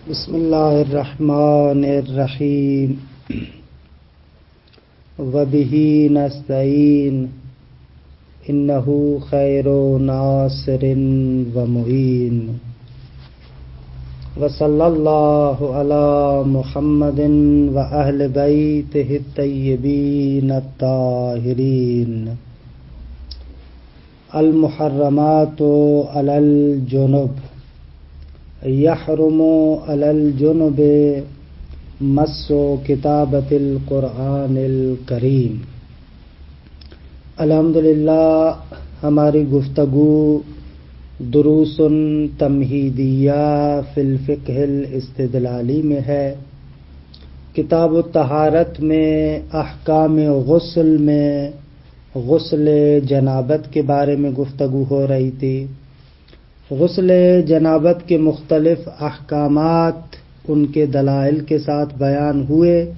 بسم اللہ الرحمن الرحیم وبہ نستعین انہ خیر ناصر ومعین وصلی اللہ علی محمد واہل بیتہ الطیبین الطاہرین المحرمات علی الجنب یحرم علی الجنب مس کتابۃ القرآن الکریم۔ الحمدللہ ہماری گفتگو دروس تمہیدیہ فی الفقہ الاستدلالی میں ہے۔ کتاب الطہارت میں احکام غسل میں غسل جنابت کے بارے میں گفتگو ہو رہی تھی۔ غسل جنابت کے مختلف احکامات ان کے دلائل کے ساتھ بیان ہوئے۔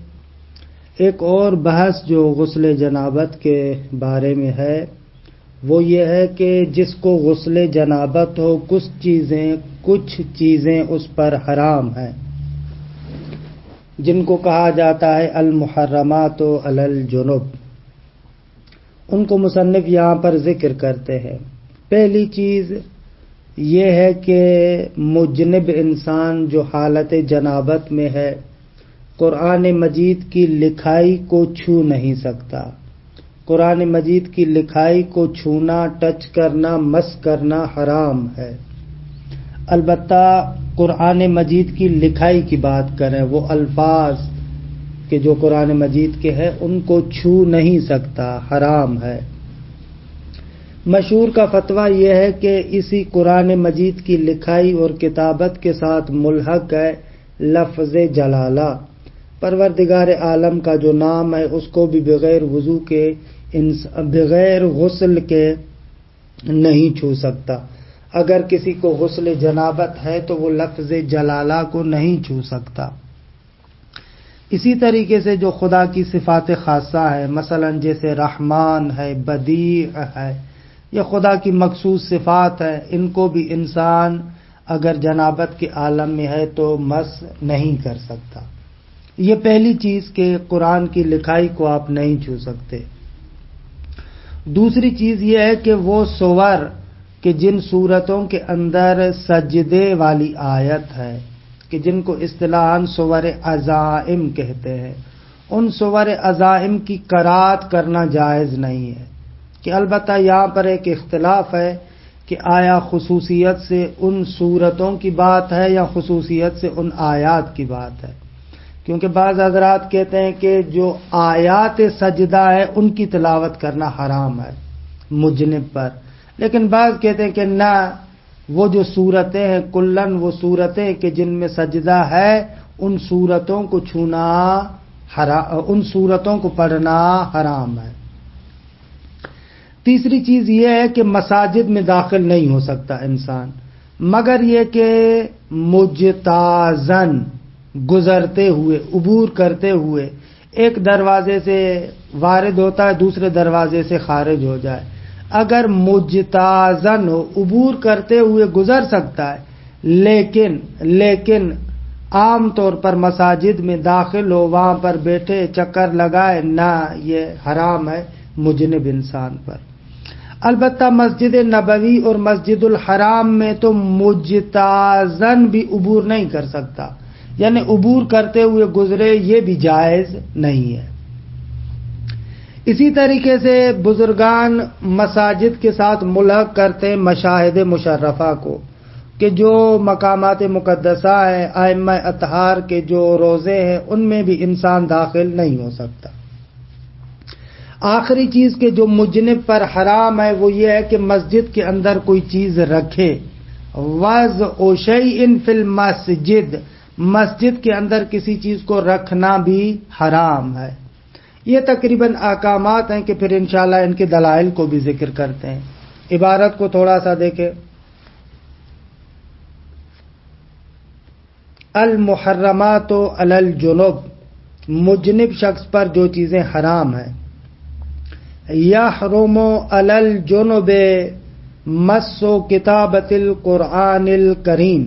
ایک اور بحث جو غسل جنابت کے بارے میں ہے وہ یہ ہے کہ جس کو غسل جنابت ہو کچھ چیزیں اس پر حرام ہیں، جن کو کہا جاتا ہے المحرمات علی الجنب۔ ان کو مصنف یہاں پر ذکر کرتے ہیں۔ پہلی چیز یہ ہے کہ مجنب انسان جو حالت جنابت میں ہے قرآن مجید کی لکھائی کو چھو نہیں سکتا۔ قرآن مجید کی لکھائی کو چھونا، ٹچ کرنا، مس کرنا حرام ہے۔ البتہ قرآن مجید کی لکھائی کی بات کریں، وہ الفاظ کہ جو قرآن مجید کے ہیں ان کو چھو نہیں سکتا، حرام ہے۔ مشہور کا فتویٰ یہ ہے کہ اسی قرآن مجید کی لکھائی اور کتابت کے ساتھ ملحق ہے لفظ جلالہ۔ پروردگار عالم کا جو نام ہے اس کو بھی بغیر وضو کے بغیر غسل کے نہیں چھو سکتا۔ اگر کسی کو غسل جنابت ہے تو وہ لفظ جلالہ کو نہیں چھو سکتا۔ اسی طریقے سے جو خدا کی صفات خاصہ ہے، مثلا جیسے رحمان ہے، بدیع ہے، یا خدا کی مخصوص صفات ہے، ان کو بھی انسان اگر جنابت کے عالم میں ہے تو مس نہیں کر سکتا۔ یہ پہلی چیز کہ قرآن کی لکھائی کو آپ نہیں چھو سکتے۔ دوسری چیز یہ ہے کہ وہ سور کہ جن صورتوں کے اندر سجدے والی آیت ہے کہ جن کو اصطلاحاً سور عزائم کہتے ہیں، ان سور عزائم کی قرأت کرنا جائز نہیں ہے۔ کہ البتہ یہاں پر ایک اختلاف ہے کہ آیا خصوصیت سے ان صورتوں کی بات ہے یا خصوصیت سے ان آیات کی بات ہے، کیونکہ بعض حضرات کہتے ہیں کہ جو آیات سجدہ ہے ان کی تلاوت کرنا حرام ہے مجنب پر، لیکن بعض کہتے ہیں کہ نہ، وہ جو صورتیں ہیں کلن وہ صورتیں کہ جن میں سجدہ ہے ان صورتوں کو چھونا ان صورتوں کو پڑھنا حرام ہے۔ تیسری چیز یہ ہے کہ مساجد میں داخل نہیں ہو سکتا انسان، مگر یہ کہ مجتازن گزرتے ہوئے، عبور کرتے ہوئے، ایک دروازے سے وارد ہوتا ہے دوسرے دروازے سے خارج ہو جائے۔ اگر مجتازن ہو، عبور کرتے ہوئے گزر سکتا ہے، لیکن عام طور پر مساجد میں داخل ہو، وہاں پر بیٹھے چکر لگائے، نہ، یہ حرام ہے مجنب انسان پر۔ البتہ مسجد نبوی اور مسجد الحرام میں تو مجتازن بھی عبور نہیں کر سکتا، یعنی عبور کرتے ہوئے گزرے، یہ بھی جائز نہیں ہے۔ اسی طریقے سے بزرگان مساجد کے ساتھ ملحق کرتے مشاہد مشرفہ کو کہ جو مقامات مقدسہ ہیں، ائمہ اطہار کے جو روضے ہیں ان میں بھی انسان داخل نہیں ہو سکتا۔ آخری چیز کہ جو مجنب پر حرام ہے وہ یہ ہے کہ مسجد کے اندر کوئی چیز رکھے۔ وضع شیء فی المسجد، مسجد کے اندر کسی چیز کو رکھنا بھی حرام ہے۔ یہ تقریباً احکامات ہیں کہ پھر انشاءاللہ ان کے دلائل کو بھی ذکر کرتے ہیں۔ عبارت کو تھوڑا سا دیکھیں۔ المحرمات علی الجنب، مجنب شخص پر جو چیزیں حرام ہیں۔ یحرم علی الجنب مس کتابۃ القرآن الکریم،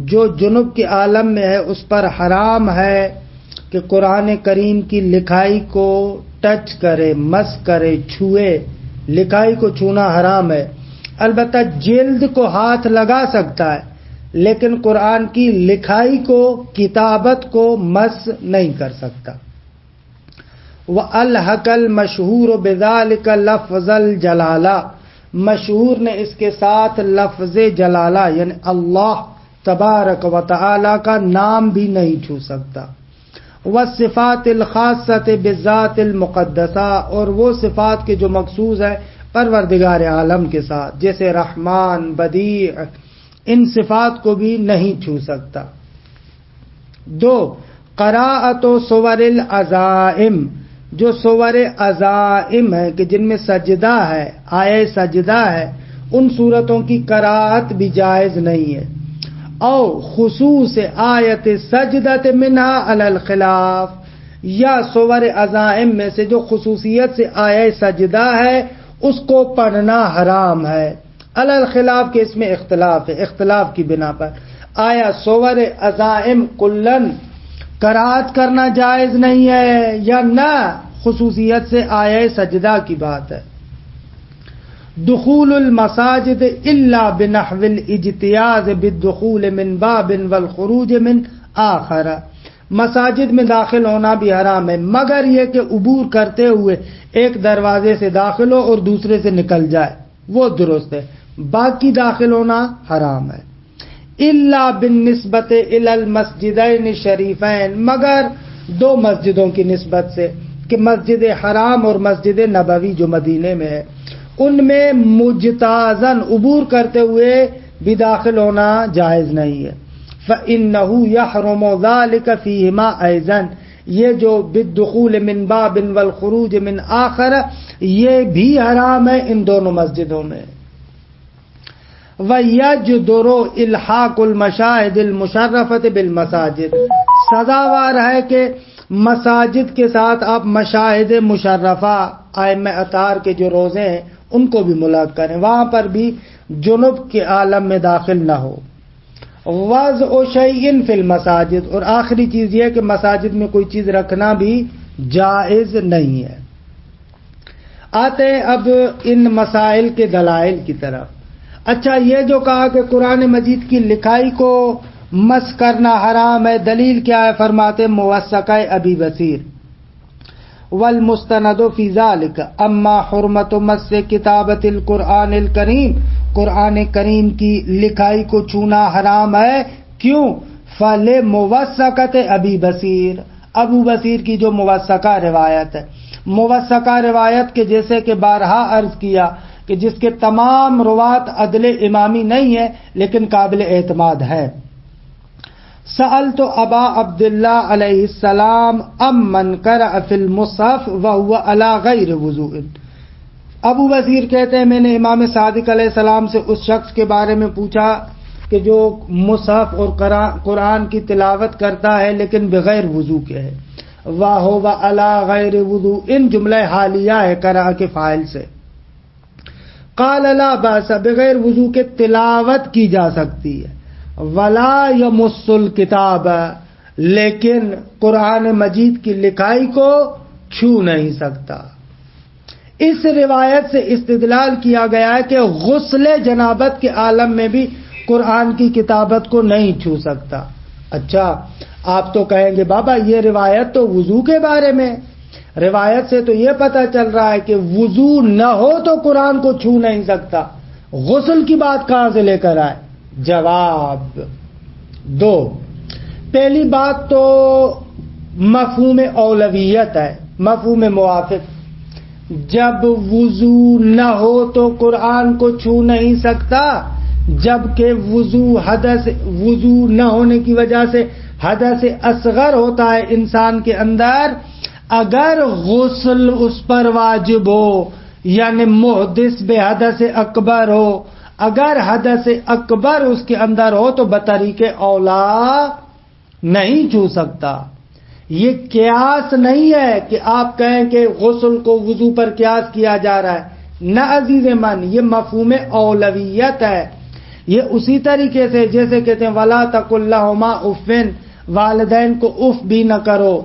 جو جنب کے عالم میں ہے اس پر حرام ہے کہ قرآن کریم کی لکھائی کو ٹچ کرے، مس کرے، چھوئے۔ لکھائی کو چھونا حرام ہے۔ البتہ جلد کو ہاتھ لگا سکتا ہے، لیکن قرآن کی لکھائی کو، کتابت کو مس نہیں کر سکتا۔ وَأَلْحَقَ الْمَشْهُورُ بِذَلِكَ لَفْظَ الْجَلَالَةِ، مشہور نے اس کے ساتھ لفظ جلالہ یعنی اللہ تبارک و تعالی کا نام بھی نہیں چھو سکتا۔ وَالصِّفَاتِ الْخَاصَّةِ بِالذَّاتِ الْمُقَدَّسَةِ، اور وہ صفات کے جو مخصوص ہے پروردگار عالم کے ساتھ، جیسے رحمان، بدیع، ان صفات کو بھی نہیں چھو سکتا۔ 2 قراءۃ سور العزائم، جو سور عزائم ہے کہ جن میں سجدہ ہے، آیہ سجدہ ہے، ان صورتوں کی قراءت بھی جائز نہیں ہے۔ او خصوص آیت سجدۃ منها علی الخلاف، یا سور عزائم میں سے جو خصوصیت سے آیہ سجدہ ہے اس کو پڑھنا حرام ہے۔ علی الخلاف کے اس میں اختلاف ہے، اختلاف کی بنا پر آیا سور عزائم کلن قرات کرنا جائز نہیں ہے یا نہ، خصوصیت سے آیہ سجدہ کی بات ہے۔ دخول المساجد الا بنحو الاجتیاز بالدخول من باب والخروج من آخر، مساجد میں داخل ہونا بھی حرام ہے مگر یہ کہ عبور کرتے ہوئے ایک دروازے سے داخل ہو اور دوسرے سے نکل جائے، وہ درست ہے، باقی داخل ہونا حرام ہے۔ الا بالنسبت الی المسجدین الشریفین، مگر 2 مسجدوں کی نسبت سے کہ مسجد حرام اور مسجد نبوی جو مدینے میں ہے، ان میں مجتازن عبور کرتے ہوئے بھی داخل ہونا جائز نہیں ہے۔ فإنه يحرم ذلك فيهما أيضا، یہ جو بالدخول من باب والخروج من آخر، یہ بھی حرام ہے ان دونوں مسجدوں میں۔ وَيَجْدُرُ إِلْحَاقُ الْمَشَاهِدِ الْمُشَرَّفَةِ بِالْمَسَاجِدِ، سزاوار ہے کہ مساجد کے ساتھ آپ مشاہد مشرفہ ائمہ اطہار کے جو روزے ہیں ان کو بھی ملاق کریں، وہاں پر بھی جنب کے عالم میں داخل نہ ہو۔ وَضْعُ شَيْءٍ فِي الْمَسَاجِدِ، اور آخری چیز یہ کہ مساجد میں کوئی چیز رکھنا بھی جائز نہیں ہے۔ آتے ہیں اب ان مسائل کے دلائل کی طرف۔ اچھا، یہ جو کہا کہ قرآن مجید کی لکھائی کو مس کرنا حرام ہے، دلیل کیا ہے؟ فرماتے موثقہ ابی بصیر والمستند فی ذلک اما حرمت مس کتابت القرآن الکریم، قرآن کریم کی لکھائی کو چھونا حرام ہے، کیوں؟ فلموثقۃ ابی بصیر، ابو بصیر کی جو موثقہ روایت ہے، موثقہ روایت کے جیسے کہ بارہا عرض کیا کہ جس کے تمام روات عدل امامی نہیں ہے لیکن قابل اعتماد ہے۔ سألت ابا عبداللہ علیہ السلام امن قرأ فی المصحف وهو علی غیر وضوء، ابو بصیر کہتے ہیں میں نے امام صادق علیہ السلام سے اس شخص کے بارے میں پوچھا کہ جو مصحف اور قرآن کی تلاوت کرتا ہے لیکن بغیر وضو کے ہے، وَهُوَ عَلَى غَيْرِ وُضُوءٍ جملہ حالیہ ہے قرأ کے فاعل سے۔ قال لا باس، بغیر وضو کے تلاوت کی جا سکتی ہے، ولا یمس الکتاب، لیکن قرآن مجید کی لکھائی کو چھو نہیں سکتا۔ اس روایت سے استدلال کیا گیا ہے کہ غسل جنابت کے عالم میں بھی قرآن کی کتابت کو نہیں چھو سکتا۔ اچھا، آپ تو کہیں گے بابا یہ روایت تو وضو کے بارے میں، روایت سے تو یہ پتہ چل رہا ہے کہ وضو نہ ہو تو قرآن کو چھو نہیں سکتا، غسل کی بات کہاں سے لے کر آئے؟ جواب 2، پہلی بات تو مفہوم اولویت ہے، مفہوم موافق، جب وضو نہ ہو تو قرآن کو چھو نہیں سکتا، جبکہ وضو نہ ہونے کی وجہ سے حدث اصغر ہوتا ہے انسان کے اندر، اگر غسل اس پر واجب ہو یعنی محدث بے حدث اکبر ہو، اگر حدث اکبر اس کے اندر ہو تو بطریق اولا نہیں چھو سکتا۔ یہ قیاس نہیں ہے کہ آپ کہیں کہ غسل کو وضو پر قیاس کیا جا رہا ہے، نہ عزیز من، یہ مفہوم اولویت ہے یہ اسی طریقے سے جیسے کہتے ہیں ولا تقل لہما اف، والدین کو اف بھی نہ کرو.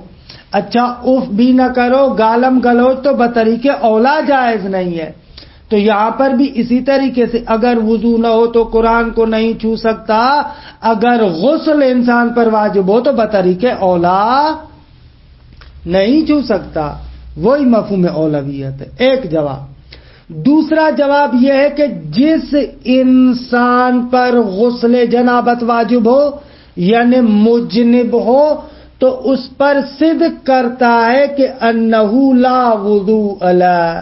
اچھا اف بھی نہ کرو، گالم گلوچ تو بطریقے اولا جائز نہیں ہے. تو یہاں پر بھی اسی طریقے سے اگر وضو نہ ہو تو قرآن کو نہیں چھو سکتا، اگر غسل انسان پر واجب ہو تو بطریقے اولا نہیں چھو سکتا. وہی مفہوم اولویت ہے. ایک جواب. دوسرا جواب یہ ہے کہ جس انسان پر غسل جنابت واجب ہو یعنی مجنب ہو تو اس پر صدق کرتا ہے کہ انہو لا وضوء لہ،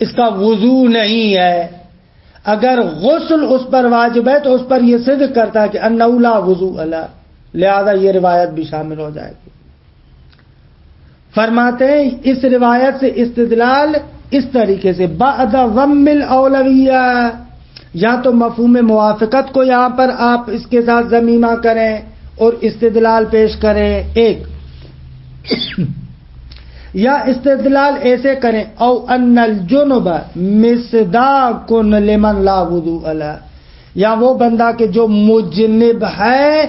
اس کا وضو نہیں ہے. اگر غسل اس پر واجب ہے تو اس پر یہ صدق کرتا ہے کہ انہو لا وضوء لہ، لہذا یہ روایت بھی شامل ہو جائے گی. فرماتے ہیں اس روایت سے استدلال اس طریقے سے بعد ضم الاولویہ، یا تو مفہوم موافقت کو یہاں پر آپ اس کے ساتھ ضمیمہ کریں اور استدلال پیش کریں ایک، یا استدلال ایسے کریں او ان الجنب مصداق لمن لا وضوء لہ، یا وہ بندہ کہ جو مجنب ہے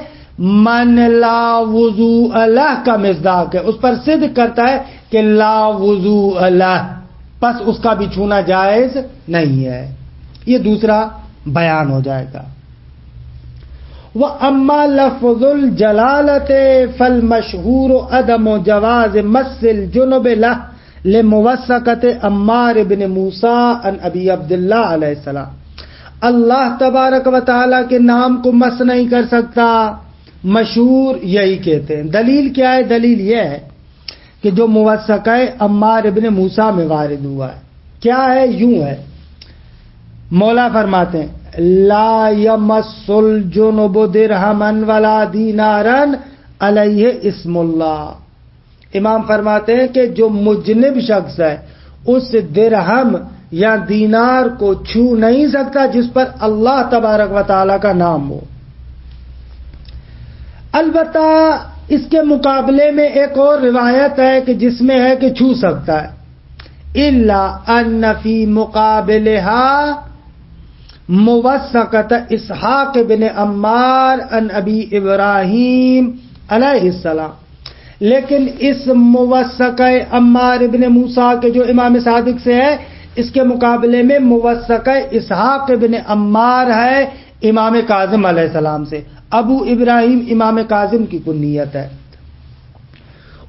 من لا وضوء لہ کا مصداق ہے، اس پر صدق کرتا ہے کہ لا وضوء لہ، پس اس کا بھی چھونا جائز نہیں ہے. یہ دوسرا بیان ہو جائے گا. وَأَمَّا لَفْظُ الْجَلَالَةِ فَالْمَشْهُورُ عَدَمُ جَوَازِ مَسِّ الْجُنُبِ لَهُ لِمُوَثَّقَةِ عَمَّارِ بن موسیٰ عن ابی عبداللہ علیہ السلام. اللہ تبارک و تعالیٰ کے نام کو مس نہیں کر سکتا، مشہور یہی کہتے ہیں. دلیل کیا ہے؟ دلیل یہ ہے کہ جو موثقہ عمار ابن موسیٰ میں وارد ہوا ہے. کیا ہے؟ یوں ہے، مولا فرماتے ہیں لا یمس الجنب درہما ولا دینارا علیہ اسم اللہ. امام فرماتے ہیں کہ جو مجنب شخص ہے اس درہم یا دینار کو چھو نہیں سکتا جس پر اللہ تبارک و تعالی کا نام ہو. البتہ اس کے مقابلے میں ایک اور روایت ہے کہ جس میں ہے کہ چھو سکتا ہے. الا ان فی مقابلها موثقۃ اسحاق بن عمار عن ابی ابراہیم علیہ السلام. لیکن اس موثقہ عمار ابن موسیٰ کے جو امام صادق سے ہے اس کے مقابلے میں موثقہ اسحاق بن عمار ہے امام کاظم علیہ السلام سے. ابو ابراہیم امام کاظم کی کنیت ہے.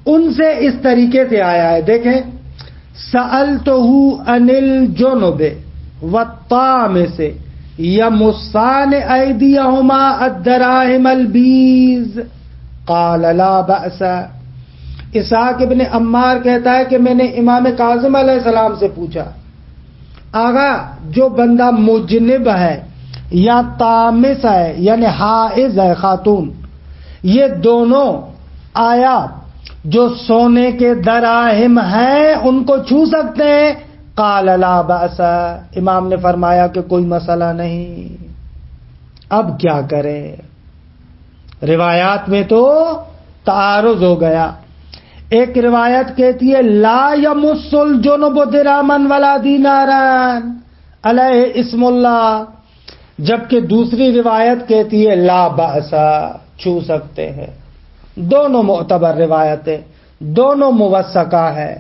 ان سے اس طریقے سے آیا ہے، دیکھیں سألتہ عن الجنب والطامس یمسان ایدیہما الدراہم البیز قال لا بأس. اسحاق ابن عمار کہتا ہے کہ میں نے امام کاظم علیہ السلام سے پوچھا آغا جو بندہ مجنب ہے یا طامس ہے یعنی حائض ہے خاتون، یہ دونوں آیا جو سونے کے دراہم ہیں ان کو چھو سکتے ہیں؟ قال لا بأس. امام نے فرمایا کہ کوئی مسئلہ نہیں. اب کیا کرے؟ روایات میں تو تعارض ہو گیا. ایک روایت کہتی ہے لا یمس الجنب درہما ولا دینارا علیہ اسم اللہ، جبکہ دوسری روایت کہتی ہے لا بأس، چھو سکتے ہیں. دونوں معتبر روایتیں، دونوں موثقہ ہے.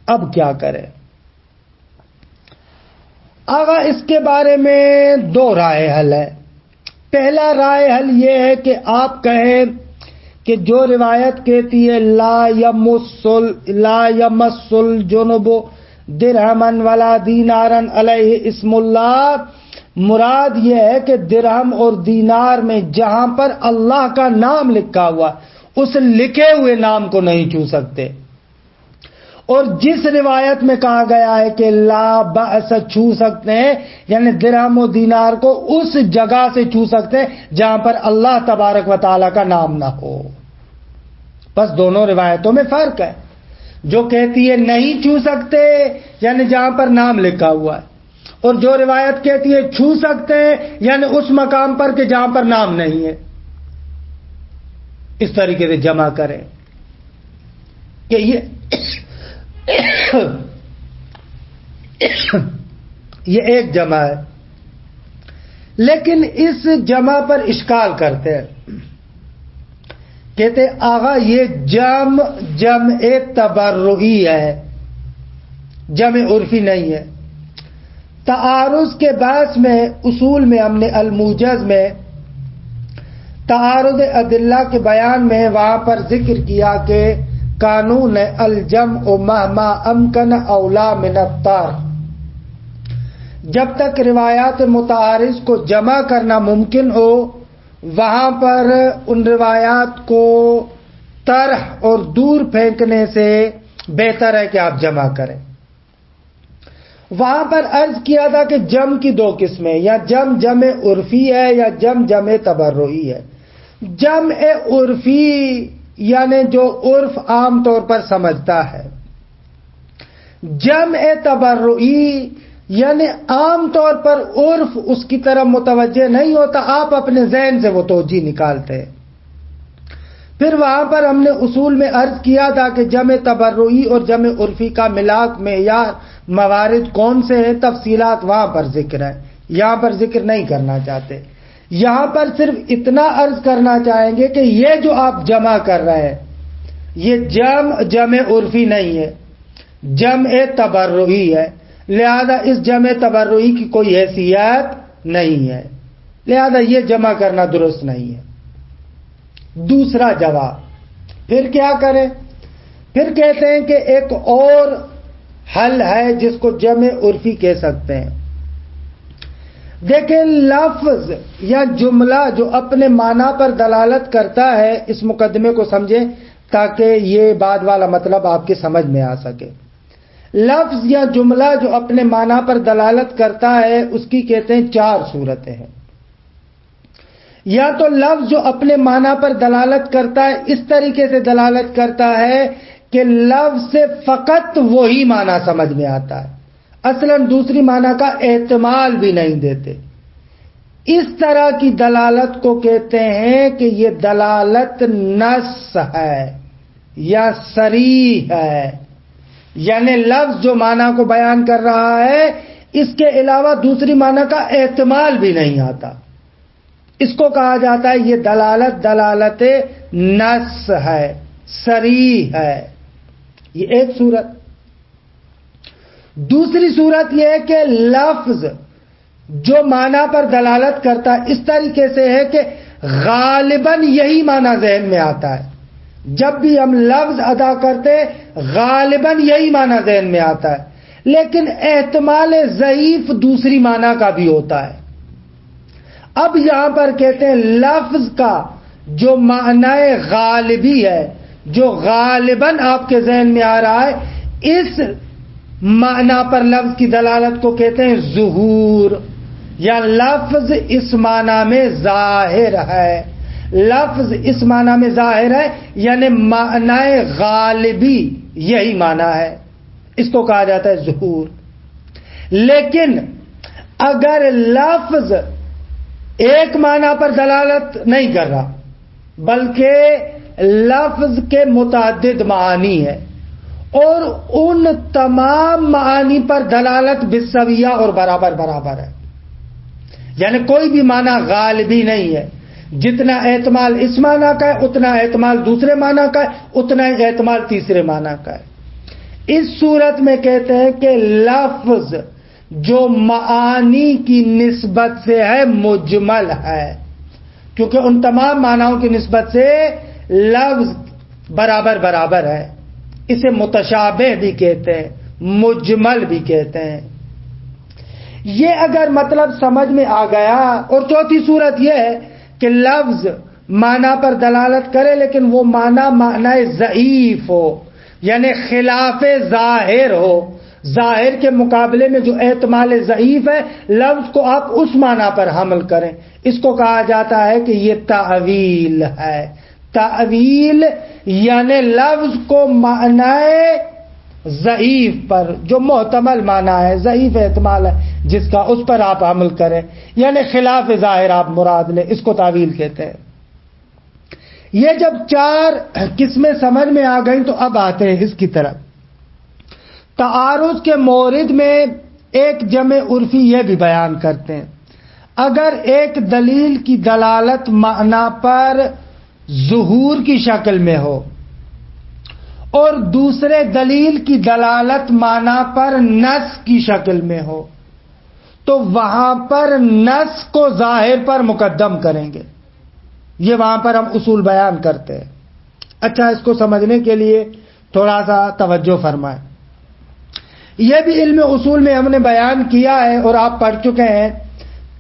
اب کیا کرے؟ آغا اس کے بارے میں دو رائے حل ہے. پہلا رائے حل یہ ہے کہ آپ کہیں کہ جو روایت کہتی ہے لا یمس الجنب درہما ولا دینارا علیہ اسم اللہ، مراد یہ ہے کہ درہم اور دینار میں جہاں پر اللہ کا نام لکھا ہوا اس لکھے ہوئے نام کو نہیں چھو سکتے. اور جس روایت میں کہا گیا ہے کہ لا بأس چھو سکتے ہیں یعنی درہم و دینار کو اس جگہ سے چھو سکتے ہیں جہاں پر اللہ تبارک و تعالی کا نام نہ ہو. بس دونوں روایتوں میں فرق ہے. جو کہتی ہے نہیں چھو سکتے یعنی جہاں پر نام لکھا ہوا ہے، اور جو روایت کہتی ہے چھو سکتے ہیں یعنی اس مقام پر کہ جہاں پر نام نہیں ہے. اس طریقے سے جمع کریں کہ یہ ایک جمع ہے. لیکن اس جمع پر اشکال کرتے ہیں، کہتے آغا یہ جمع تبرعی ہے، جمع عرفی نہیں ہے۔ تعارض کے بحث میں اصول میں ہم نے الموجز میں تعارض ادلہ کے بیان میں وہاں پر ذکر کیا کہ قانون الجمع مہما امکن اولا من الطرح، جب تک روایات متعارض کو جمع کرنا ممکن ہو وہاں پر ان روایات کو طرح اور دور پھینکنے سے بہتر ہے کہ آپ جمع کریں۔ وہاں پر عرض کیا تھا کہ جمع کی دو قسمیں، یا جمع عرفی ہے یا جمع تبرعی ہے۔ جمع عرفی یعنی جو عرف عام طور پر سمجھتا ہے، جمع تبرعی یعنی عام طور پر عرف اس کی طرف متوجہ نہیں ہوتا، آپ اپنے ذہن سے وہ توجیہ نکالتے ہیں۔ پھر وہاں پر ہم نے اصول میں عرض کیا تھا کہ جمع تبرعی اور جمع عرفی کا ملاک معیار موارد کون سے ہیں، تفصیلات وہاں پر ذکر ہے، یہاں پر ذکر نہیں کرنا چاہتے۔ یہاں پر صرف اتنا عرض کرنا چاہیں گے کہ یہ جو آپ جمع کر رہے ہیں یہ جمع عرفی نہیں ہے، جمع تبرعی ہے، لہذا اس جمع تبرعی کی کوئی حیثیت نہیں ہے، لہذا یہ جمع کرنا درست نہیں ہے۔ دوسرا جواب پھر کیا کریں؟ پھر کہتے ہیں کہ ایک اور حل ہے جس کو جمع عرفی کہہ سکتے ہیں۔ دیکھیں لفظ یا جملہ جو اپنے معنی پر دلالت کرتا ہے، اس مقدمے کو سمجھیں تاکہ یہ بعد والا مطلب آپ کے سمجھ میں آ سکے۔ لفظ یا جملہ جو اپنے معنی پر دلالت کرتا ہے اس کی کہتے ہیں چار صورتیں ہیں۔ یا تو لفظ جو اپنے معنی پر دلالت کرتا ہے اس طریقے سے دلالت کرتا ہے کہ لفظ سے فقط وہی معنی سمجھ میں آتا ہے، اصلاً دوسری معنی کا احتمال بھی نہیں دیتے، اس طرح کی دلالت کو کہتے ہیں کہ یہ دلالت نص ہے یا صریح ہے، یعنی لفظ جو معنی کو بیان کر رہا ہے اس کے علاوہ دوسری معنی کا احتمال بھی نہیں آتا، اس کو کہا جاتا ہے یہ دلالت نص ہے، صریح ہے۔ یہ ایک صورت۔ دوسری صورت یہ ہے کہ لفظ جو معنی پر دلالت کرتا ہے اس طریقے سے ہے کہ غالباً یہی معنی ذہن میں آتا ہے، جب بھی ہم لفظ ادا کرتے غالباً یہی معنی ذہن میں آتا ہے، لیکن احتمال ضعیف دوسری معنی کا بھی ہوتا ہے۔ اب یہاں پر کہتے ہیں لفظ کا جو معنی غالبی ہے، جو غالباً آپ کے ذہن میں آ رہا ہے، اس معنی پر لفظ کی دلالت کو کہتے ہیں ظہور، یا لفظ اس معنی میں ظاہر ہے۔ لفظ اس معنی میں ظاہر ہے یعنی معنی غالبی یہی معنی ہے، اس کو کہا جاتا ہے ظہور۔ لیکن اگر لفظ ایک معنی پر دلالت نہیں کر رہا بلکہ لفظ کے متعدد معانی ہے اور ان تمام معانی پر دلالت بالسویہ اور برابر ہے، یعنی کوئی بھی معنی غالبی نہیں ہے، جتنا احتمال اس معنی کا ہے اتنا احتمال دوسرے معنی کا ہے، اتنا ہی احتمال تیسرے معنی کا ہے، اس صورت میں کہتے ہیں کہ لفظ جو معانی کی نسبت سے ہے مجمل ہے، کیونکہ ان تمام معناؤں کی نسبت سے لفظ برابر ہے، اسے متشابہ بھی کہتے ہیں، مجمل بھی کہتے ہیں۔ یہ اگر مطلب سمجھ میں آ گیا۔ اور چوتھی صورت یہ ہے کہ لفظ معنی پر دلالت کرے لیکن وہ معنی ضعیف ہو، یعنی خلاف ظاہر ہو، ظاہر کے مقابلے میں جو احتمال ضعیف ہے لفظ کو آپ اس معنی پر حمل کریں، اس کو کہا جاتا ہے کہ یہ تعویل ہے۔ تعویل یعنی لفظ کو معنی ضعیف پر، جو محتمل معنی ہے، ضعیف احتمال ہے جس کا، اس پر آپ عمل کریں، یعنی خلاف ظاہر آپ مراد لیں، اس کو تعویل کہتے ہیں۔ یہ جب چار قسمیں سمجھ میں آ گئیں تو اب آتے ہیں اس کی طرف۔ تعارض کے مورد میں ایک جمع عرفی یہ بھی بیان کرتے ہیں، اگر ایک دلیل کی دلالت معنی پر ظہور کی شکل میں ہو اور دوسرے دلیل کی دلالت معنی پر نص کی شکل میں ہو تو وہاں پر نص کو ظاہر پر مقدم کریں گے. یہ وہاں پر ہم اصول بیان کرتے ہیں. اچھا، اس کو سمجھنے کے لیے تھوڑا سا توجہ فرمائیں. یہ بھی علم اصول میں ہم نے بیان کیا ہے اور آپ پڑھ چکے ہیں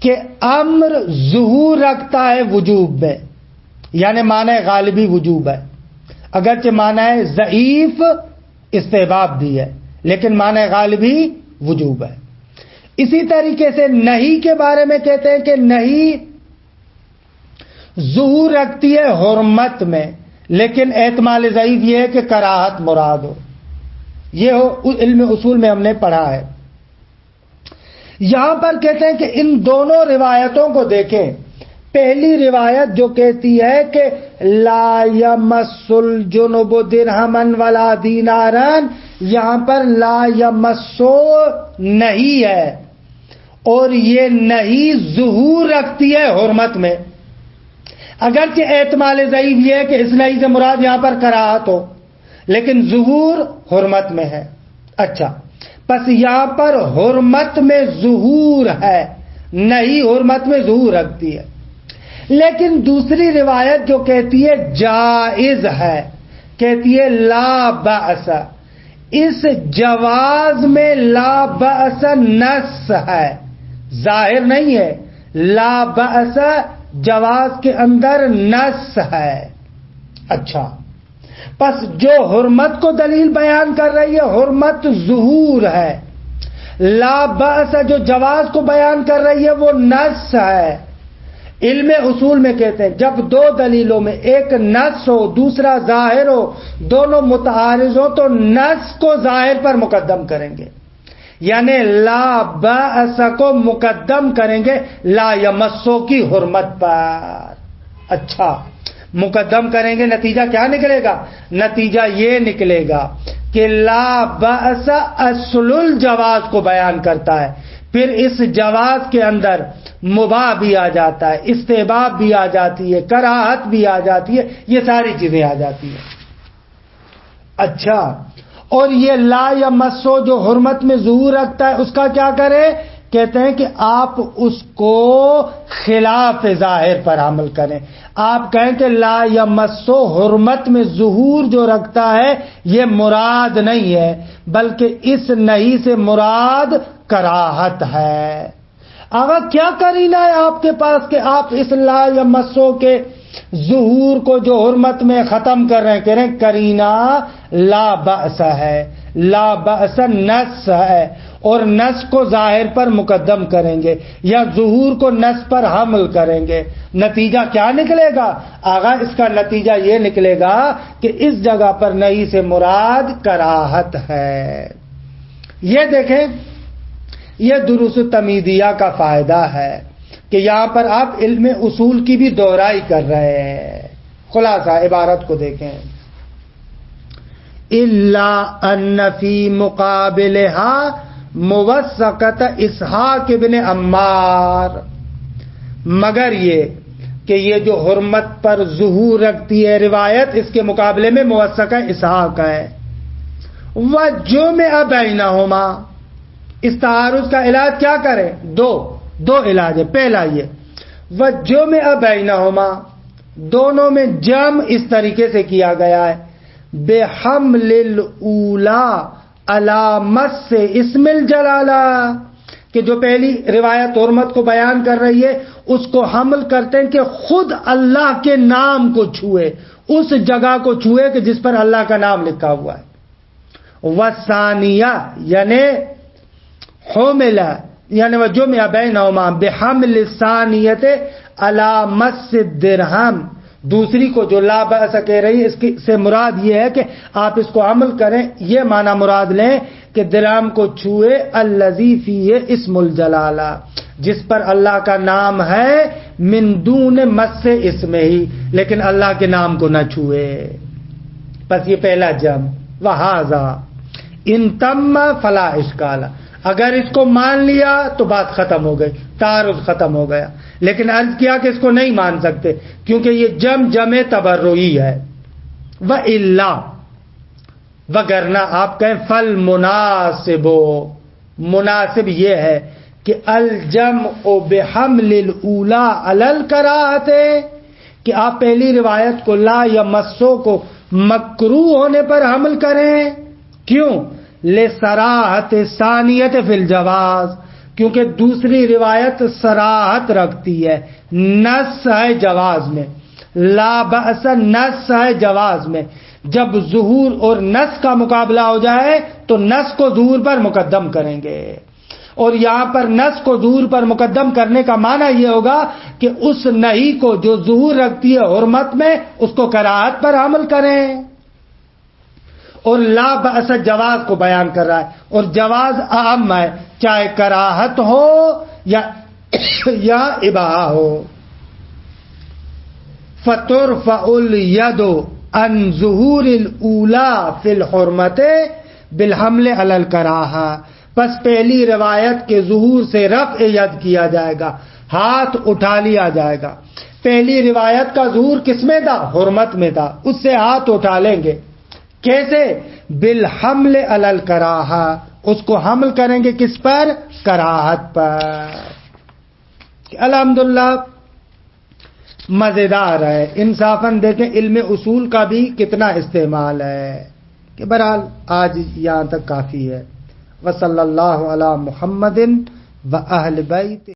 کہ امر ظہور رکھتا ہے وجوب میں، یعنی معنی غالبی وجوب ہے، اگرچہ معنی ضعیف استحباب بھی ہے لیکن معنی غالبی وجوب ہے. اسی طریقے سے نہیں کے بارے میں کہتے ہیں کہ نہیں ظہور رکھتی ہے حرمت میں لیکن احتمال ضعیف یہ ہے کہ کراہت مراد ہو. یہ علم اصول میں ہم نے پڑھا ہے. یہاں پر کہتے ہیں کہ ان دونوں روایتوں کو دیکھیں. پہلی روایت جو کہتی ہے کہ لا یمس الجنب درہما ولا دینارا، یہاں پر لا یمسو نہیں ہے اور یہ نہیں ظہور رکھتی ہے حرمت میں، اگرچہ احتمال ضعیف یہ ہے کہ اس نہیں سے مراد یہاں پر کراہت ہو لیکن ظہور حرمت میں ہے. اچھا، پس یہاں پر حرمت میں ظہور ہے، نہیں حرمت میں ظہور رکھتی ہے. لیکن دوسری روایت جو کہتی ہے جائز ہے، کہتی ہے لا بأس، اس جواز میں لا بأس نص ہے، ظاہر نہیں ہے. لا بأس جواز کے اندر نص ہے. اچھا، پس جو حرمت کو دلیل بیان کر رہی ہے حرمت ظہور ہے، لا بأس جو جواز کو بیان کر رہی ہے وہ نص ہے. علم اصول میں کہتے ہیں جب دو دلیلوں میں ایک نص ہو دوسرا ظاہر ہو، دونوں متعارض ہو تو نص کو ظاہر پر مقدم کریں گے، یعنی لا بأس کو مقدم کریں گے لا یمسو کی حرمت پر. اچھا، مقدم کریں گے، نتیجہ کیا نکلے گا؟ نتیجہ یہ نکلے گا کہ لا بأس اصل الجواز کو بیان کرتا ہے، پھر اس جواز کے اندر مباح بھی آ جاتا ہے، استحباب بھی آ جاتی ہے، کراہت بھی آ جاتی ہے، یہ ساری چیزیں آ جاتی ہیں. اچھا، اور یہ لا یمسو جو حرمت میں ظہور رکھتا ہے اس کا کیا کرے؟ کہتے ہیں کہ آپ اس کو خلاف ظاہر پر عمل کریں. آپ کہیں کہ لا یمسو حرمت میں ظہور جو رکھتا ہے یہ مراد نہیں ہے بلکہ اس نہیں سے مراد کراہت ہے. اگر کیا کرینہ ہے آپ کے پاس کہ آپ اس لا یمسو کے ظہور کو جو حرمت میں ختم کر رہے ہیں، کہہ رہے ہیں کرینہ لا بأس ہے، لا بأس نص ہے اور نص کو ظاہر پر مقدم کریں گے یا ظہور کو نص پر حمل کریں گے. نتیجہ کیا نکلے گا؟ آغا اس کا نتیجہ یہ نکلے گا کہ اس جگہ پر نہیں سے مراد کراہت ہے. یہ دیکھیں، یہ دروس تمیدیہ کا فائدہ ہے کہ یہاں پر آپ علم اصول کی بھی دہرائی کر رہے ہیں. خلاصہ عبارت کو دیکھیں، الا ان فی مقابلها موثقۃ اسحاق ابن عمار، مگر یہ کہ یہ جو حرمت پر ظہور رکھتی ہے روایت اس کے مقابلے میں موثقہ اسحاق ہے. وجمع بینہما، اس تعارض کا علاج کیا کریں؟ دو علاج ہے. پہلا یہ وجمع بینہما، دونوں میں جمع اس طریقے سے کیا گیا ہے بحمل الاولی علامت سے اسم الجلالہ، کہ جو پہلی روایت حرمت کو بیان کر رہی ہے اس کو حمل کرتے ہیں کہ خود اللہ کے نام کو چھوئے، اس جگہ کو چھوئے کہ جس پر اللہ کا نام لکھا ہوا ہے. والثانیہ یعنی حملہ یعنی وجمع بینہما بحمل الثانیۃ علی مس الدرہم، دوسری کو جو لا بأس کہہ رہی ہے اس سے مراد یہ ہے کہ آپ اس کو عمل کریں، یہ معنی مراد لیں کہ درہم کو چھوئے الذی فیہ اسم الجلالہ، جس پر اللہ کا نام ہے، من دون مس اسمہ ہی، لیکن اللہ کے نام کو نہ چھوئے. بس یہ پہلا جمع. وہذا ان تم فلا اشکال، اگر اس کو مان لیا تو بات ختم ہو گئی، تعارض ختم ہو گیا، لیکن عرض کیا کہ اس کو نہیں مان سکتے کیونکہ یہ جمع تبرعی ہے۔ وَإِلَّا، وگرنہ آپ کہیں فل مناسب، مناسب یہ ہے کہ الجمع بحمل الاولی علی الکراہۃ، کہ آپ پہلی روایت کو لا یمسو کو مکروہ ہونے پر حمل کریں۔ کیوں؟ لصراحۃ ثانیۃ فی الجواز، کیونکہ دوسری روایت صراحت رکھتی ہے، نص ہے جواز میں، لا بأس نص ہے جواز میں۔ جب ظہور اور نص کا مقابلہ ہو جائے تو نص کو ظہور پر مقدم کریں گے، اور یہاں پر نص کو ظہور پر مقدم کرنے کا معنی یہ ہوگا کہ اس نہیں کو جو ظہور رکھتی ہے حرمت میں، اس کو کراہت پر حمل کریں، اور لا بأس جواز کو بیان کر رہا ہے، اور جواز اہم ہے، چاہے کراہت ہو یا اباحہ ہو۔ فَتُرْفَعُ الْيَدُ عَنْ ظُہُورِ الْأُولَى فِي الْحُرْمَةِ بِالْحَمْلِ عَلَى الْكَرَاهَةِ، پس پہلی روایت کے ظہور سے رفع ید کیا جائے گا، ہاتھ اٹھا لیا جائے گا۔ پہلی روایت کا ظہور کس میں تھا؟ حرمت میں تھا، اس سے ہاتھ اٹھا لیں گے۔ کیسے؟ بالحمل علی الکراہہ، اس کو حمل کریں گے کس پر؟ کراہت پر۔ الحمدللہ مزیدار ہے، انصافاً دیکھیں علم اصول کا بھی کتنا استعمال ہے، کہ بہرحال آج یہاں تک کافی ہے۔ وصلی اللہ علی محمد و اہل بیت۔